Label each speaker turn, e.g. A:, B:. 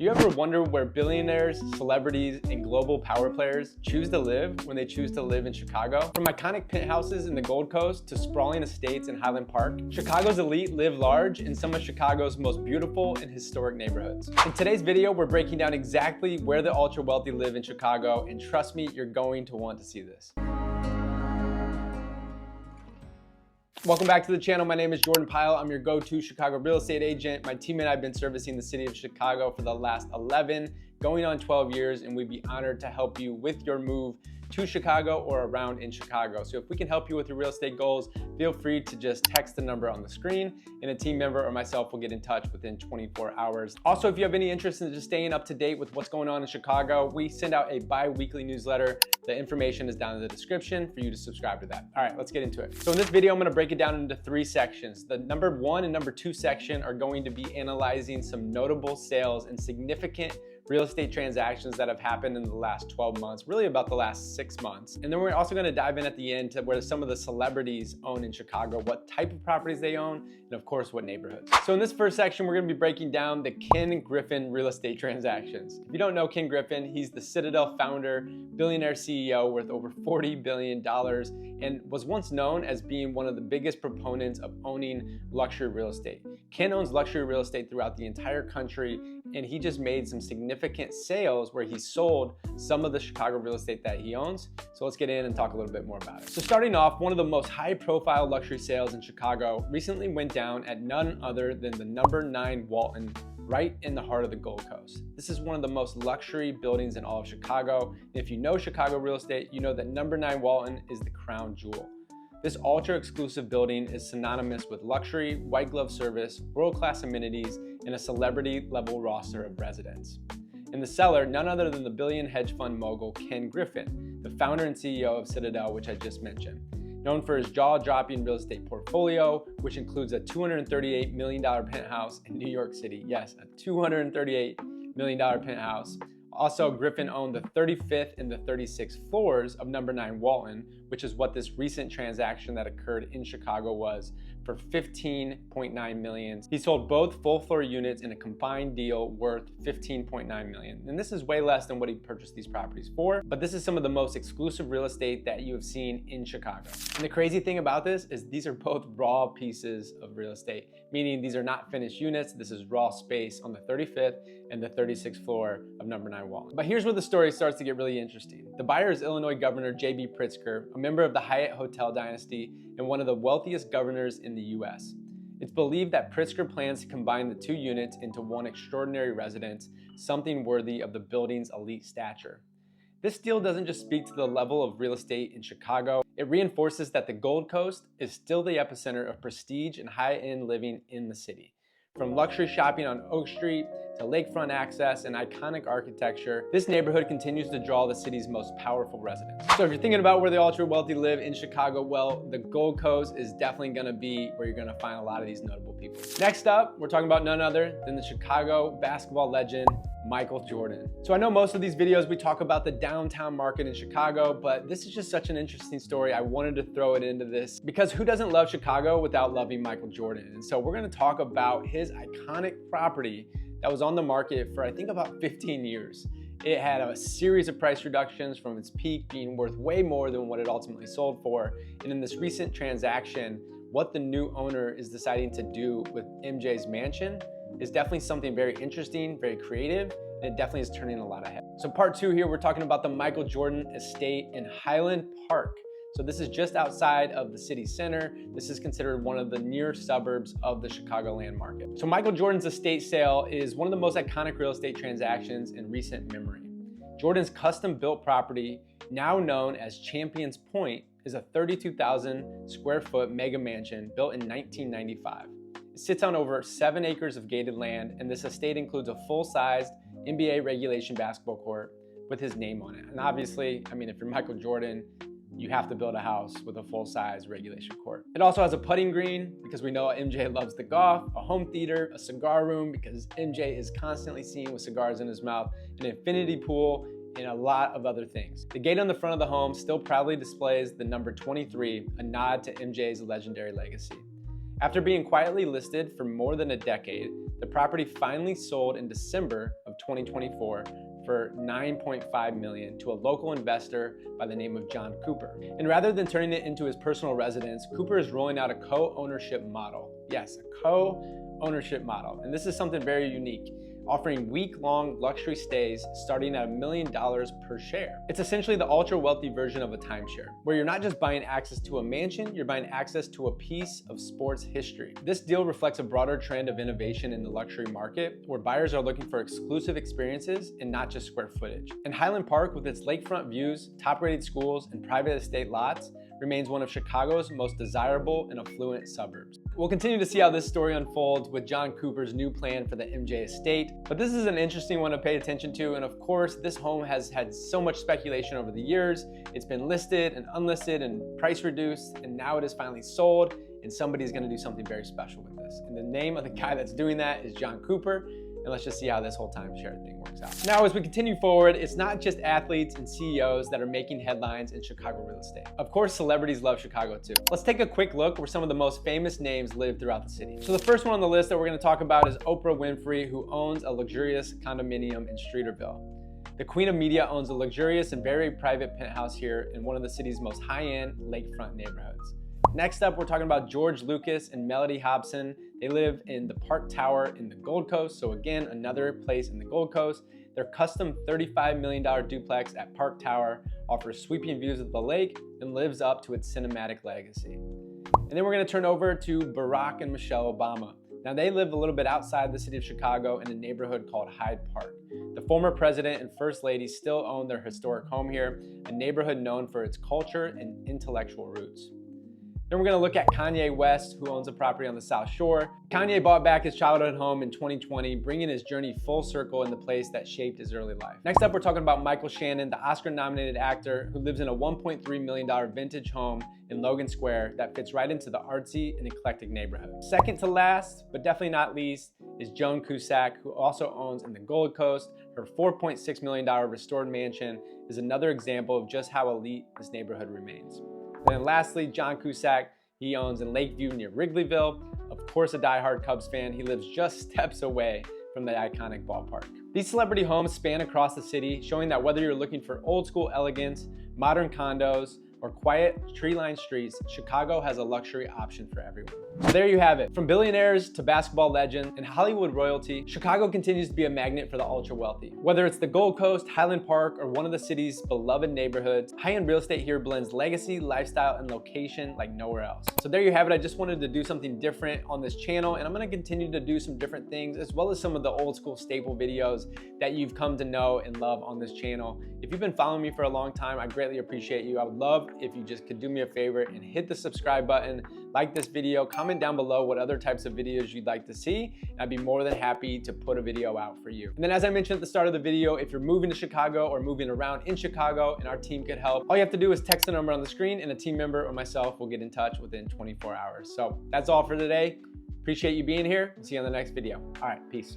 A: Do you ever wonder where billionaires, celebrities, and global power players choose to live when they choose to live in Chicago? From iconic penthouses in the Gold Coast to sprawling estates in Highland Park, Chicago's elite live large in some of Chicago's most beautiful and historic neighborhoods. In today's video, we're breaking down exactly where the ultra wealthy live in Chicago, and trust me, you're going to want to see this. Welcome back to the channel. My name is Jordan Pyle. I'm your go-to Chicago real estate agent. My team and I have been servicing the city of Chicago for the last 11, going on 12 years, and we'd be honored to help you with your move to Chicago or around in Chicago. So if we can help you with your real estate goals, feel free to just text the number on the screen and a team member or myself will get in touch within 24 hours. Also, if you have any interest in just staying up to date with what's going on in Chicago, we send out a bi-weekly newsletter. The information is down in the description for you to subscribe to that. All right, let's get into it. So in this video, I'm gonna break it down into 3 sections. The number 1 and number 2 section are going to be analyzing some notable sales and significant real estate transactions that have happened in the last 12 months, really about the last 6 months. And then we're also gonna dive in at the end to where some of the celebrities own in Chicago, what type of properties they own, and of course, what neighborhoods. So in this first section, we're gonna be breaking down the Ken Griffin real estate transactions. If you don't know Ken Griffin, he's the Citadel founder, billionaire CEO worth over $40 billion, and was once known as being one of the biggest proponents of owning luxury real estate. Ken owns luxury real estate throughout the entire country, and he just made some significant sales where he sold some of the Chicago real estate that he owns. So let's get in and talk a little bit more about it. So starting off, one of the most high profile luxury sales in Chicago recently went down at none other than the number 9 Walton, right in the heart of the Gold Coast. This is one of the most luxury buildings in all of Chicago. If you know Chicago real estate, you know that number 9 Walton is the crown jewel. This ultra exclusive building is synonymous with luxury, white glove service, world-class amenities, and a celebrity level roster of residents. In the cellar, none other than the billion hedge fund mogul Ken Griffin, the founder and CEO of Citadel, which I just mentioned. Known for his jaw-dropping real estate portfolio, which includes a $238 million penthouse in New York City. Yes, a $238 million penthouse. Also, Griffin owned the 35th and the 36th floors of number 9 Walton, which is what this recent transaction that occurred in Chicago was, for $15.9 million. He sold both full floor units in a combined deal worth $15.9 million. And this is way less than what he purchased these properties for, but this is some of the most exclusive real estate that you have seen in Chicago. And the crazy thing about this is these are both raw pieces of real estate, meaning these are not finished units. This is raw space on the 35th and the 36th floor of number 9 Walton. But here's where the story starts to get really interesting. The buyer is Illinois Governor J.B. Pritzker, a member of the Hyatt Hotel dynasty and one of the wealthiest governors in the U.S. It's believed that Pritzker plans to combine the 2 units into one extraordinary residence, something worthy of the building's elite stature. This deal doesn't just speak to the level of real estate in Chicago, it reinforces that the Gold Coast is still the epicenter of prestige and high-end living in the city. From luxury shopping on Oak Street to lakefront access and iconic architecture, this neighborhood continues to draw the city's most powerful residents. So if you're thinking about where the ultra wealthy live in Chicago, well, the Gold Coast is definitely gonna be where you're gonna find a lot of these notable people. Next up, we're talking about none other than the Chicago basketball legend, Michael Jordan. So I know most of these videos we talk about the downtown market in Chicago, but this is just such an interesting story. I wanted to throw it into this because who doesn't love Chicago without loving Michael Jordan? And so we're gonna talk about his iconic property that was on the market for I think about 15 years. It had a series of price reductions from its peak being worth way more than what it ultimately sold for. And in this recent transaction, what the new owner is deciding to do with MJ's mansion is definitely something very interesting, very creative, and it definitely is turning a lot of heads. So part 2 here, we're talking about the Michael Jordan estate in Highland Park. So this is just outside of the city center. This is considered one of the near suburbs of the Chicagoland market. So Michael Jordan's estate sale is one of the most iconic real estate transactions in recent memory. Jordan's custom-built property, now known as Champions Point, is a 32,000 square foot mega mansion built in 1995. It sits on over 7 acres of gated land, and this estate includes a full-sized NBA regulation basketball court with his name on it. And obviously, I mean, if you're Michael Jordan, you have to build a house with a full-size regulation court. It also has a putting green because we know MJ loves to golf, a home theater, a cigar room because MJ is constantly seen with cigars in his mouth, an infinity pool, and a lot of other things. The gate on the front of the home still proudly displays the number 23, a nod to MJ's legendary legacy. After being quietly listed for more than a decade, the property finally sold in December of 2024 for $9.5 million to a local investor by the name of John Cooper. And rather than turning it into his personal residence, Cooper is rolling out a co-ownership model. Yes, a co-ownership model. And this is something very unique, offering week-long luxury stays starting at $1 million per share. It's essentially the ultra-wealthy version of a timeshare, where you're not just buying access to a mansion, you're buying access to a piece of sports history. This deal reflects a broader trend of innovation in the luxury market, where buyers are looking for exclusive experiences and not just square footage. And Highland Park, with its lakefront views, top-rated schools, and private estate lots, remains one of Chicago's most desirable and affluent suburbs. We'll continue to see how this story unfolds with John Cooper's new plan for the MJ estate, but this is an interesting one to pay attention to, and of course, this home has had so much speculation over the years. It's been listed and unlisted and price reduced, and now it is finally sold, and somebody's gonna do something very special with this. And the name of the guy that's doing that is John Cooper, and let's just see how this whole timeshare thing works out. Now, as we continue forward, it's not just athletes and CEOs that are making headlines in Chicago real estate. Of course, celebrities love Chicago too. Let's take a quick look where some of the most famous names live throughout the city. So the first one on the list that we're gonna talk about is Oprah Winfrey, who owns a luxurious condominium in Streeterville. The Queen of Media owns a luxurious and very private penthouse here in one of the city's most high-end lakefront neighborhoods. Next up, we're talking about George Lucas and Melody Hobson. They live in the Park Tower in the Gold Coast. So again, another place in the Gold Coast. Their custom $35 million duplex at Park Tower offers sweeping views of the lake and lives up to its cinematic legacy. And then we're gonna turn over to Barack and Michelle Obama. Now they live a little bit outside the city of Chicago in a neighborhood called Hyde Park. The former president and first lady still own their historic home here, a neighborhood known for its culture and intellectual roots. Then we're gonna look at Kanye West, who owns a property on the South Shore. Kanye bought back his childhood home in 2020, bringing his journey full circle in the place that shaped his early life. Next up, we're talking about Michael Shannon, the Oscar-nominated actor who lives in a $1.3 million vintage home in Logan Square that fits right into the artsy and eclectic neighborhood. Second to last, but definitely not least, is Joan Cusack, who also owns in the Gold Coast. Her $4.6 million restored mansion is another example of just how elite this neighborhood remains. And then lastly, John Cusack, he owns in Lakeview near Wrigleyville. Of course, a diehard Cubs fan. He lives just steps away from the iconic ballpark. These celebrity homes span across the city, showing that whether you're looking for old school elegance, modern condos, or quiet tree-lined streets, Chicago has a luxury option for everyone. So there you have it. From billionaires to basketball legends and Hollywood royalty, Chicago continues to be a magnet for the ultra-wealthy. Whether it's the Gold Coast, Highland Park, or one of the city's beloved neighborhoods, high-end real estate here blends legacy, lifestyle, and location like nowhere else. So there you have it. I just wanted to do something different on this channel, and I'm gonna continue to do some different things, as well as some of the old school staple videos that you've come to know and love on this channel. If you've been following me for a long time, I greatly appreciate you. I would love if you just could do me a favor and hit the subscribe button, like this video, comment down below what other types of videos you'd like to see, and I'd be more than happy to put a video out for you. And then as I mentioned at the start of the video, if you're moving to Chicago or moving around in Chicago and our team could help, all you have to do is text the number on the screen and a team member or myself will get in touch within 24 hours. So that's all for today. Appreciate you being here. We'll see you on the next video. All right, peace.